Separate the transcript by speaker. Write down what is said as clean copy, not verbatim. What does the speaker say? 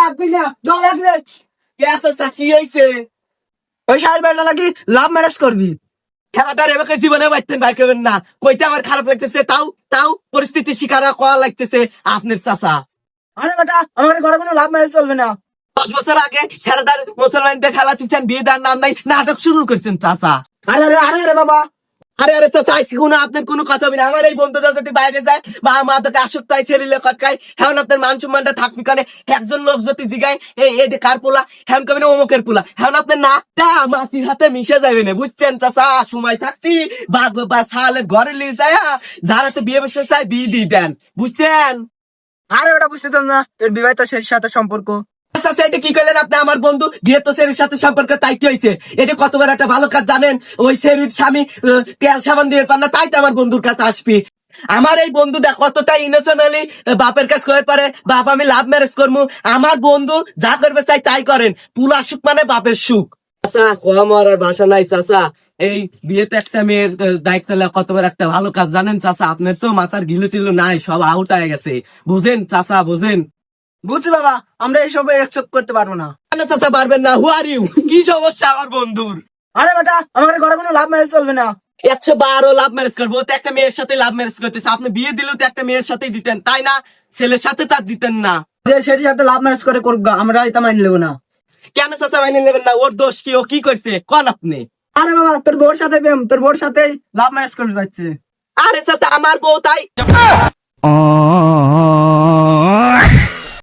Speaker 1: লাগবি না, জল আসলে
Speaker 2: চাচা কি হয়েছে?
Speaker 1: ওই সাহেব বেটা নাকি লাভ ম্যারেজ করবি।
Speaker 2: খেলাটার এবারে জীবনে বাইতেন বাইর করবেন না, কইতে আমার খারাপ লাগতেছে, তাও তাও পরিস্থিতি শিকার করা লাগতেছে আপনার চাচা।
Speaker 1: আরে বেটা, আমার ঘরে কোনো লাভ ম্যারেজ চলবে না।
Speaker 2: 10 বছর আগে খেলাটার মুসলমানদের খেলা দিচ্ছেন, বিয়ে দেওয়ার নাম নাই, নাটক শুরু করছেন চাচা।
Speaker 1: আরে আরে আরে আরে বাবা,
Speaker 2: আরে আরে চাচা, আজকে কোনো আপনার কোনো কথা হবে না। আমার এই বন্ধুটা যদি বাইরে যায় বা মা তোকে আসক্ত হয় ছেলে কটকায়, হ্যাঁ আপনার মান সম্মানটা থাকবি কানে। একজন লোক যদি জিগায় এই কার পোলা, হ্যাঁ কবি না অমুকের পোলা, হ্যাঁ আপনার নাকটা মাটির হাতে মিশে যাবে না, বুঝছেন চাচা? সময় থাকতি বা সালের ঘরে নিয়ে যায়, যারা তো বিয়ে বসে চায় বিয়ে দিয়ে দেন, বুঝছেন?
Speaker 1: আরে ওটা বুঝতে তো না, তোর বিবাহিত শেষের সাথে সম্পর্ক।
Speaker 2: চাচা এটা কি করলেন আপনি? আমার বন্ধু গৃহস্থ শ্রেণীর সাথে সম্পর্ক, তাই কি হয়েছে? এটা কতবার একটা ভালো কাজ জানেন? ওই শ্রেণীর স্বামী তেল সাবান দিয়ে পান না, তাই তো আমার বন্ধুর কাছে আসবি। আমার এই বন্ধুটা কতটা ইনোসেন্টলি বাপের কাছে করে পারে, বাপ আমি লাভ ম্যারেজ করবো, আমার বন্ধু যা করবে চাই তাই করেন। পুলা সুখ মানে বাপের সুখ। চাচা কম আর ভাষা নাই চাচা, এই বিয়েতে একটা মেয়ের দায়িত্ব নেওয়া কতবার একটা ভালো কাজ জানেন চাচা? আপনার তো মাথার গিলু টিলু নাই, সব আউট হয়ে গেছে, বুঝেন চাচা বুঝেন?
Speaker 1: বুঝছি বাবা, আমরা এইসব একসেপ্ট করতে পারবো না।
Speaker 2: কেন চাচা পারবেন না? হু আর ইউ? কি সমস্যা আমার বন্ধুর?
Speaker 1: আরে বেটা, আমার ঘরে কোনো লাভ ম্যারেজ চলবে না।
Speaker 2: 112 লাভ ম্যারেজ করবো, ও তো একটা মেয়ের সাথে লাভ ম্যারেজ করতেছে। আপনি বিয়ে দিলেও তো একটা মেয়ের সাথেই দিতেন, তাই না? ছেলের সাথে তার দিতেন না।
Speaker 1: যে সেটির সাথে লাভ ম্যারেজ করে করুক গা, আমরা এটা মাইনে নেবো না।
Speaker 2: কেন চাচা মাইনে নেবেন না? ওর দোষ কি? ও কি করছে কোন আপনি?
Speaker 1: আরে বাবা, তোর বউর সাথে প্রেম, তোর বউর সাথেই লাভ ম্যারেজ করতে পারছে।
Speaker 2: আরে চাচা আমার বউ তাই